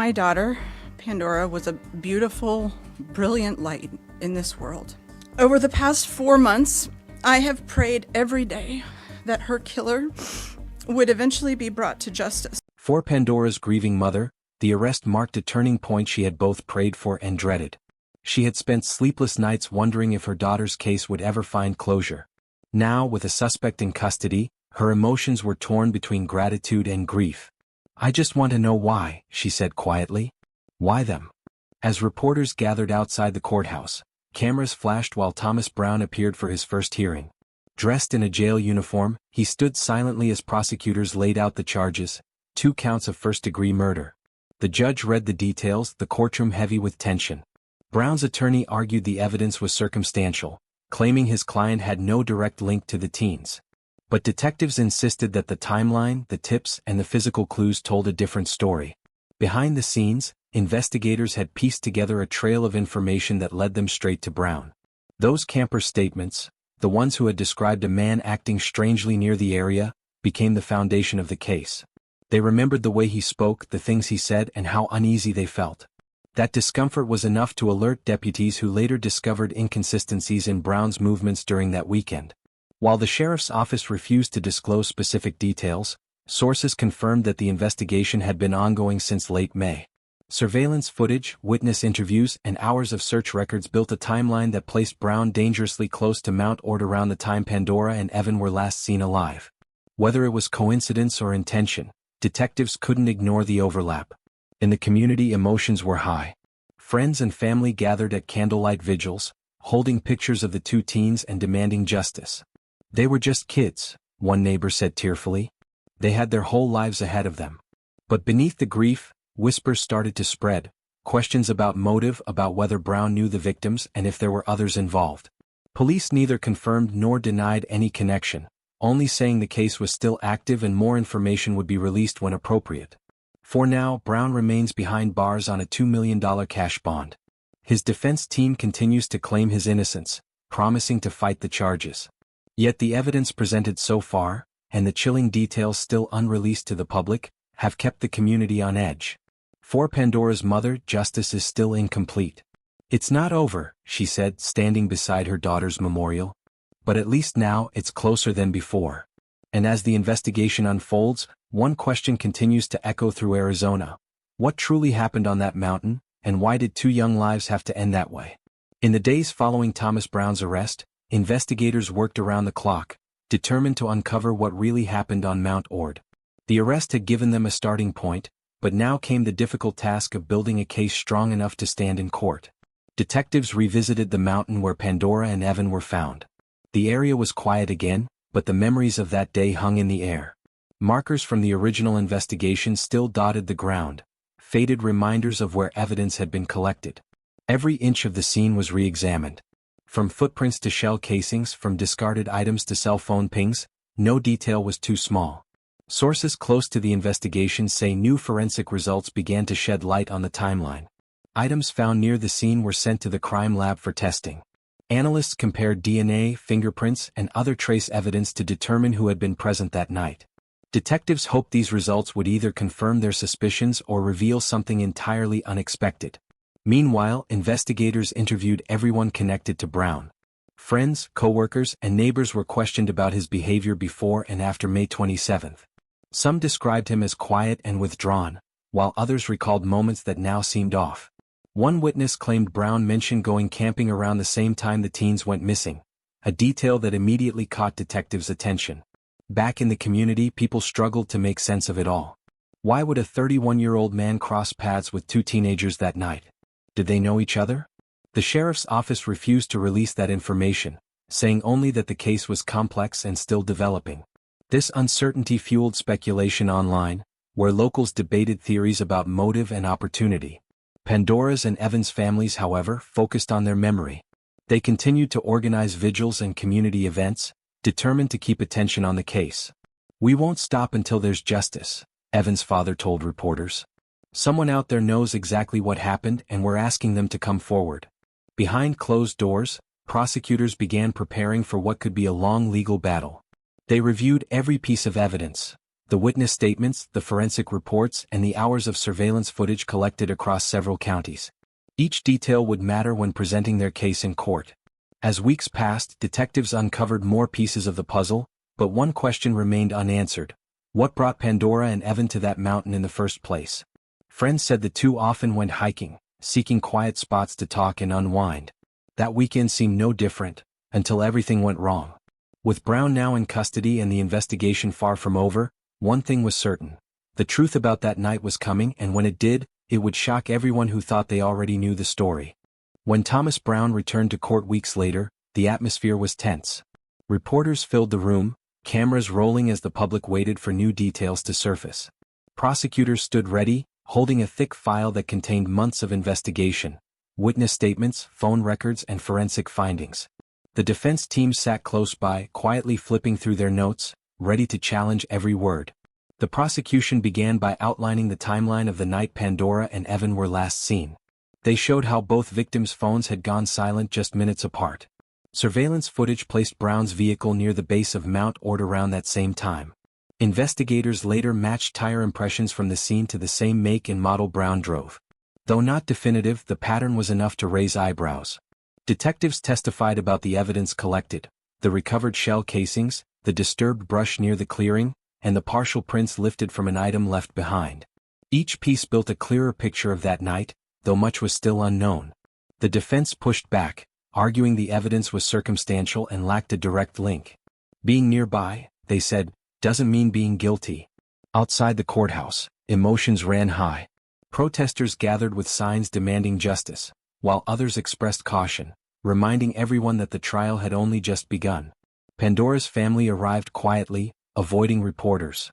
My daughter, Pandora, was a beautiful, brilliant light in this world. Over the past 4 months, I have prayed every day that her killer would eventually be brought to justice. For Pandora's grieving mother, the arrest marked a turning point she had both prayed for and dreaded. She had spent sleepless nights wondering if her daughter's case would ever find closure. Now, with a suspect in custody, her emotions were torn between gratitude and grief. "I just want to know why," she said quietly. "Why them?" As reporters gathered outside the courthouse, cameras flashed while Thomas Brown appeared for his first hearing. Dressed in a jail uniform, he stood silently as prosecutors laid out the charges, 2 counts of first-degree murder. The judge read the details, the courtroom heavy with tension. Brown's attorney argued the evidence was circumstantial, claiming his client had no direct link to the teens. But detectives insisted that the timeline, the tips, and the physical clues told a different story. Behind the scenes, investigators had pieced together a trail of information that led them straight to Brown. Those camper statements, the ones who had described a man acting strangely near the area, became the foundation of the case. They remembered the way he spoke, the things he said, and how uneasy they felt. That discomfort was enough to alert deputies who later discovered inconsistencies in Brown's movements during that weekend. While the sheriff's office refused to disclose specific details, sources confirmed that the investigation had been ongoing since late May. Surveillance footage, witness interviews, and hours of search records built a timeline that placed Brown dangerously close to Mount Ord around the time Pandora and Evan were last seen alive. Whether it was coincidence or intention, detectives couldn't ignore the overlap. In the community, emotions were high. Friends and family gathered at candlelight vigils, holding pictures of the 2 teens and demanding justice. "They were just kids," one neighbor said tearfully. "They had their whole lives ahead of them." But beneath the grief, whispers started to spread, questions about motive, about whether Brown knew the victims and if there were others involved. Police neither confirmed nor denied any connection, only saying the case was still active and more information would be released when appropriate. For now, Brown remains behind bars on a $2 million cash bond. His defense team continues to claim his innocence, promising to fight the charges. Yet the evidence presented so far, and the chilling details still unreleased to the public, have kept the community on edge. For Pandora's mother, justice is still incomplete. "It's not over," she said, standing beside her daughter's memorial. "But at least now it's closer than before." And as the investigation unfolds, one question continues to echo through Arizona. What truly happened on that mountain, and why did 2 young lives have to end that way? In the days following Thomas Brown's arrest, investigators worked around the clock, determined to uncover what really happened on Mount Ord. The arrest had given them a starting point, but now came the difficult task of building a case strong enough to stand in court. Detectives revisited the mountain where Pandora and Evan were found. The area was quiet again, but the memories of that day hung in the air. Markers from the original investigation still dotted the ground, faded reminders of where evidence had been collected. Every inch of the scene was re-examined. From footprints to shell casings, from discarded items to cell phone pings, no detail was too small. Sources close to the investigation say new forensic results began to shed light on the timeline. Items found near the scene were sent to the crime lab for testing. Analysts compared DNA, fingerprints, and other trace evidence to determine who had been present that night. Detectives hoped these results would either confirm their suspicions or reveal something entirely unexpected. Meanwhile, investigators interviewed everyone connected to Brown. Friends, co-workers, and neighbors were questioned about his behavior before and after May 27. Some described him as quiet and withdrawn, while others recalled moments that now seemed off. One witness claimed Brown mentioned going camping around the same time the teens went missing, a detail that immediately caught detectives' attention. Back in the community, people struggled to make sense of it all. Why would a 31-year-old man cross paths with 2 teenagers that night? Did they know each other? The sheriff's office refused to release that information, saying only that the case was complex and still developing. This uncertainty fueled speculation online, where locals debated theories about motive and opportunity. Pandora's and Evan's families, however, focused on their memory. They continued to organize vigils and community events, determined to keep attention on the case. "We won't stop until there's justice," Evan's father told reporters. "Someone out there knows exactly what happened and we're asking them to come forward." Behind closed doors, prosecutors began preparing for what could be a long legal battle. They reviewed every piece of evidence, The witness statements, the forensic reports, and the hours of surveillance footage collected across several counties. Each detail would matter when presenting their case in court. As weeks passed, detectives uncovered more pieces of the puzzle, but one question remained unanswered. What brought Pandora and Evan to that mountain in the first place? Friends said the two often went hiking, seeking quiet spots to talk and unwind. That weekend seemed no different, until everything went wrong. With Brown now in custody and the investigation far from over, one thing was certain. The truth about that night was coming, and when it did, it would shock everyone who thought they already knew the story. When Thomas Brown returned to court weeks later, the atmosphere was tense. Reporters filled the room, cameras rolling as the public waited for new details to surface. Prosecutors stood ready, holding a thick file that contained months of investigation, witness statements, phone records, and forensic findings. The defense team sat close by, quietly flipping through their notes, ready to challenge every word. The prosecution began by outlining the timeline of the night Pandora and Evan were last seen. They showed how both victims' phones had gone silent just minutes apart. Surveillance footage placed Brown's vehicle near the base of Mount Ord around that same time. Investigators later matched tire impressions from the scene to the same make and model Brown drove. Though not definitive, the pattern was enough to raise eyebrows. Detectives testified about the evidence collected, the recovered shell casings, the disturbed brush near the clearing, and the partial prints lifted from an item left behind. Each piece built a clearer picture of that night, though much was still unknown. The defense pushed back, arguing the evidence was circumstantial and lacked a direct link. Being nearby, they said, doesn't mean being guilty. Outside the courthouse, emotions ran high. Protesters gathered with signs demanding justice, while others expressed caution, reminding everyone that the trial had only just begun. Pandora's family arrived quietly, avoiding reporters.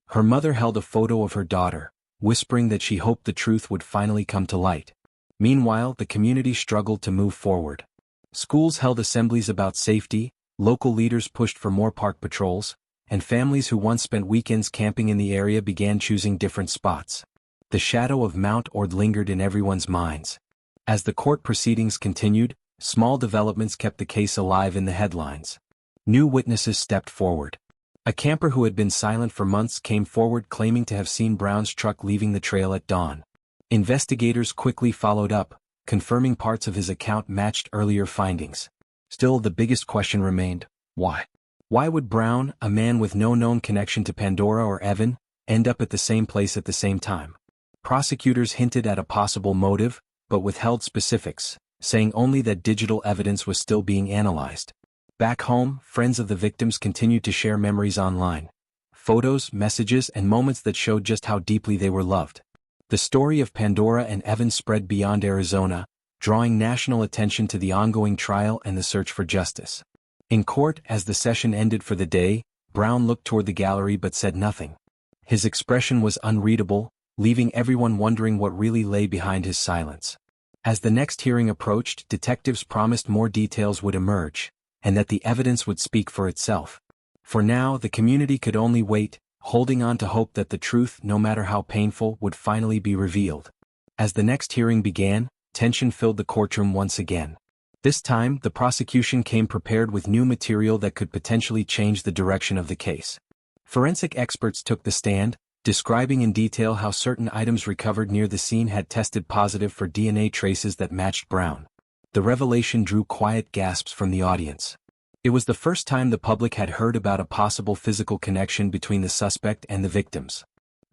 Her mother held a photo of her daughter, whispering that she hoped the truth would finally come to light. Meanwhile, the community struggled to move forward. Schools held assemblies about safety, local leaders pushed for more park patrols, and families who once spent weekends camping in the area began choosing different spots. The shadow of Mount Ord lingered in everyone's minds. As the court proceedings continued, small developments kept the case alive in the headlines. New witnesses stepped forward. A camper who had been silent for months came forward claiming to have seen Brown's truck leaving the trail at dawn. Investigators quickly followed up, confirming parts of his account matched earlier findings. Still, the biggest question remained, why? Why would Brown, a man with no known connection to Pandora or Evan, end up at the same place at the same time? Prosecutors hinted at a possible motive, but withheld specifics, saying only that digital evidence was still being analyzed. Back home, friends of the victims continued to share memories online. Photos, messages, and moments that showed just how deeply they were loved. The story of Pandora and Evan spread beyond Arizona, drawing national attention to the ongoing trial and the search for justice. In court, as the session ended for the day, Brown looked toward the gallery but said nothing. His expression was unreadable, leaving everyone wondering what really lay behind his silence. As the next hearing approached, detectives promised more details would emerge, and that the evidence would speak for itself. For now, the community could only wait, holding on to hope that the truth, no matter how painful, would finally be revealed. As the next hearing began, tension filled the courtroom once again. This time, the prosecution came prepared with new material that could potentially change the direction of the case. Forensic experts took the stand, describing in detail how certain items recovered near the scene had tested positive for DNA traces that matched Brown. The revelation drew quiet gasps from the audience. It was the first time the public had heard about a possible physical connection between the suspect and the victims.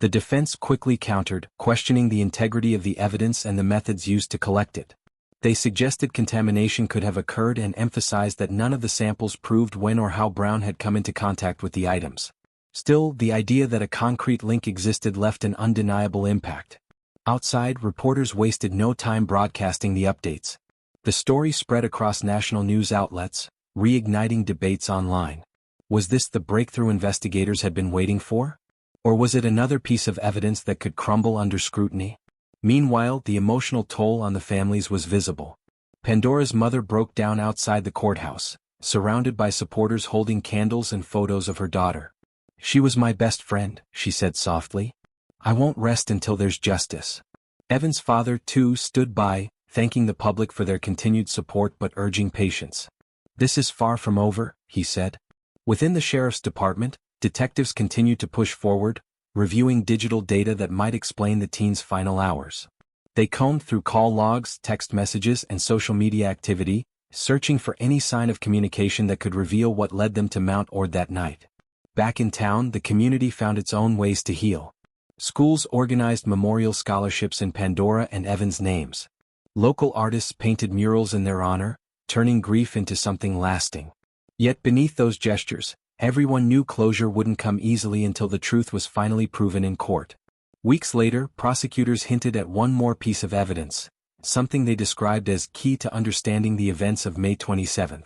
The defense quickly countered, questioning the integrity of the evidence and the methods used to collect it. They suggested contamination could have occurred and emphasized that none of the samples proved when or how Brown had come into contact with the items. Still, the idea that a concrete link existed left an undeniable impact. Outside, reporters wasted no time broadcasting the updates. The story spread across national news outlets, reigniting debates online. Was this the breakthrough investigators had been waiting for? Or was it another piece of evidence that could crumble under scrutiny? Meanwhile, the emotional toll on the families was visible. Pandora's mother broke down outside the courthouse, surrounded by supporters holding candles and photos of her daughter. "She was my best friend," she said softly. "I won't rest until there's justice." Evan's father, too, stood by, thanking the public for their continued support but urging patience. "This is far from over," he said. Within the sheriff's department, Detectives continued to push forward, reviewing digital data that might explain the teen's final hours. They combed through call logs, text messages, and social media activity, searching for any sign of communication that could reveal what led them to Mount Ord that night. Back in town, the community found its own ways to heal. Schools organized memorial scholarships in Pandora and Evan's names. Local artists painted murals in their honor, turning grief into something lasting. Yet beneath those gestures, everyone knew closure wouldn't come easily until the truth was finally proven in court. Weeks later, prosecutors hinted at one more piece of evidence, something they described as key to understanding the events of May 27.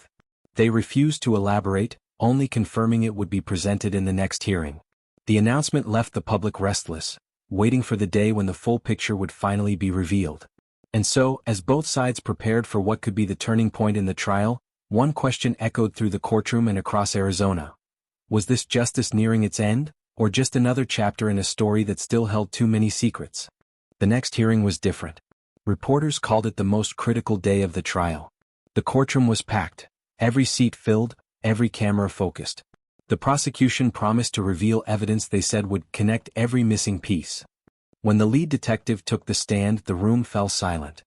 They refused to elaborate, only confirming it would be presented in the next hearing. The announcement left the public restless, waiting for the day when the full picture would finally be revealed. And so, as both sides prepared for what could be the turning point in the trial, one question echoed through the courtroom and across Arizona. Was this justice nearing its end, or just another chapter in a story that still held too many secrets? The next hearing was different. Reporters called it the most critical day of the trial. The courtroom was packed, every seat filled, every camera focused. The prosecution promised to reveal evidence they said would connect every missing piece. When the lead detective took the stand, the room fell silent.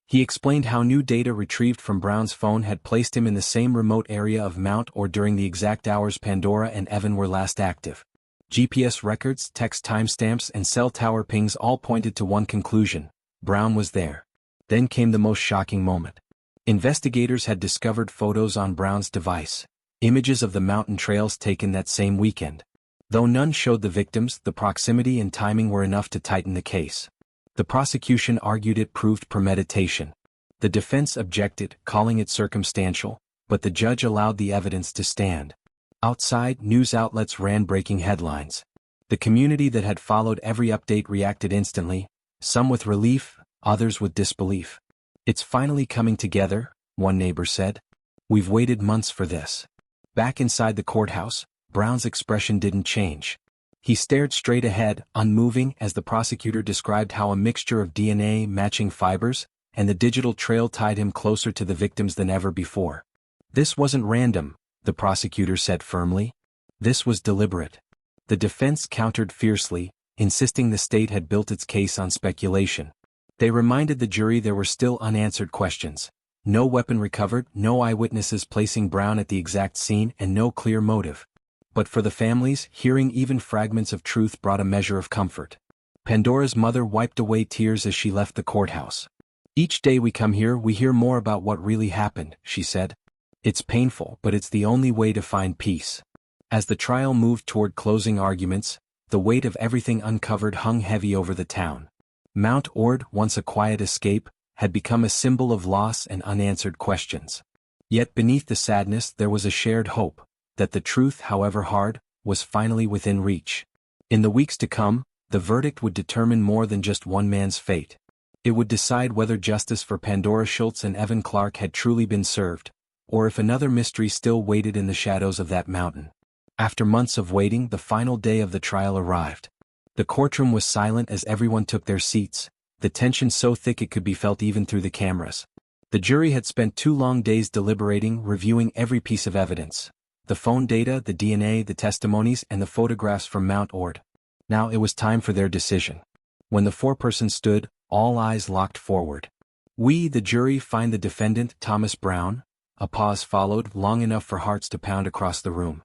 He explained how new data retrieved from Brown's phone had placed him in the same remote area of Mount Ord during the exact hours Pandora and Evan were last active. GPS records, text timestamps, and cell tower pings all pointed to one conclusion: Brown was there. Then came the most shocking moment. Investigators had discovered photos on Brown's device, images of the mountain trails taken that same weekend. Though none showed the victims, the proximity and timing were enough to tighten the case. The prosecution argued it proved premeditation. The defense objected, calling it circumstantial, but the judge allowed the evidence to stand. Outside, news outlets ran breaking headlines. The community that had followed every update reacted instantly, some with relief, others with disbelief. "It's finally coming together," one neighbor said. "We've waited months for this." Back inside the courthouse, Brown's expression didn't change. He stared straight ahead, unmoving, as the prosecutor described how a mixture of DNA matching fibers and the digital trail tied him closer to the victims than ever before. "This wasn't random," the prosecutor said firmly. "This was deliberate." The defense countered fiercely, insisting the state had built its case on speculation. They reminded the jury there were still unanswered questions. No weapon recovered, no eyewitnesses placing Brown at the exact scene, and no clear motive. But for the families, hearing even fragments of truth brought a measure of comfort. Pandora's mother wiped away tears as she left the courthouse. "Each day we come here, we hear more about what really happened," she said. "It's painful, but it's the only way to find peace." As the trial moved toward closing arguments, the weight of everything uncovered hung heavy over the town. Mount Ord, once a quiet escape, had become a symbol of loss and unanswered questions. Yet beneath the sadness there was a shared hope, that the truth, however hard, was finally within reach. In the weeks to come, the verdict would determine more than just one man's fate. It would decide whether justice for Pandora Schulz and Evan Clark had truly been served, or if another mystery still waited in the shadows of that mountain. After months of waiting, the final day of the trial arrived. The courtroom was silent as everyone took their seats, the tension so thick it could be felt even through the cameras. The jury had spent 2 long days deliberating, reviewing every piece of evidence. The phone data, the DNA, the testimonies, and the photographs from Mount Ord. Now it was time for their decision. When the foreperson stood, all eyes locked forward. "We, the jury, find the defendant, Thomas Brown." A pause followed, long enough for hearts to pound across the room.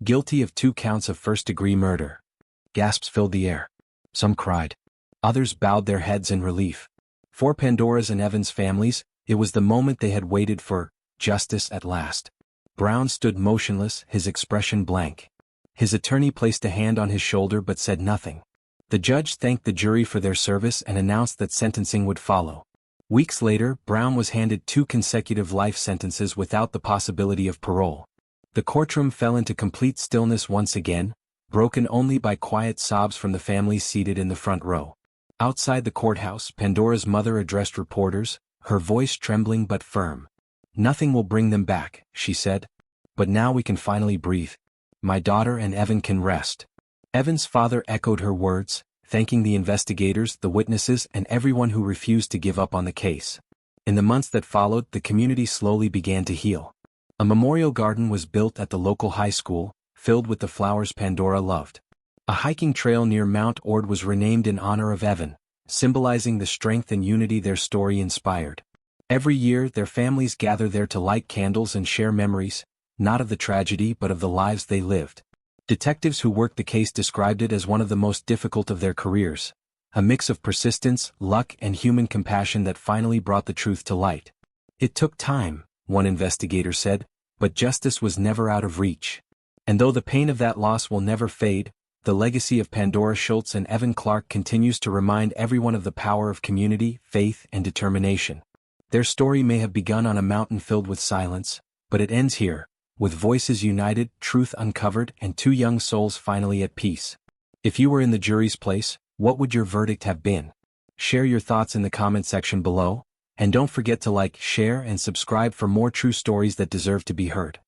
"Guilty of 2 counts of first-degree murder." Gasps filled the air. Some cried. Others bowed their heads in relief. For Pandora's and Evan's families, it was the moment they had waited for: justice at last. Brown stood motionless, his expression blank. His attorney placed a hand on his shoulder but said nothing. The judge thanked the jury for their service and announced that sentencing would follow. Weeks later, Brown was handed 2 consecutive life sentences without the possibility of parole. The courtroom fell into complete stillness once again, broken only by quiet sobs from the families seated in the front row. Outside the courthouse, Pandora's mother addressed reporters, her voice trembling but firm. "Nothing will bring them back," she said. "But now we can finally breathe. My daughter and Evan can rest." Evan's father echoed her words, thanking the investigators, the witnesses, and everyone who refused to give up on the case. In the months that followed, the community slowly began to heal. A memorial garden was built at the local high school, filled with the flowers Pandora loved. A hiking trail near Mount Ord was renamed in honor of Evan, symbolizing the strength and unity their story inspired. Every year their families gather there to light candles and share memories, not of the tragedy but of the lives they lived. Detectives who worked the case described it as one of the most difficult of their careers, a mix of persistence, luck and human compassion that finally brought the truth to light. It took time, one investigator said, but justice was never out of reach. And though the pain of that loss will never fade, the legacy of Pandora Schulz and Evan Clark continues to remind everyone of the power of community, faith and determination. Their story may have begun on a mountain filled with silence, but it ends here, with voices united, truth uncovered and two young souls finally at peace. If you were in the jury's place, what would your verdict have been? Share your thoughts in the comment section below, and don't forget to like, share and subscribe for more true stories that deserve to be heard.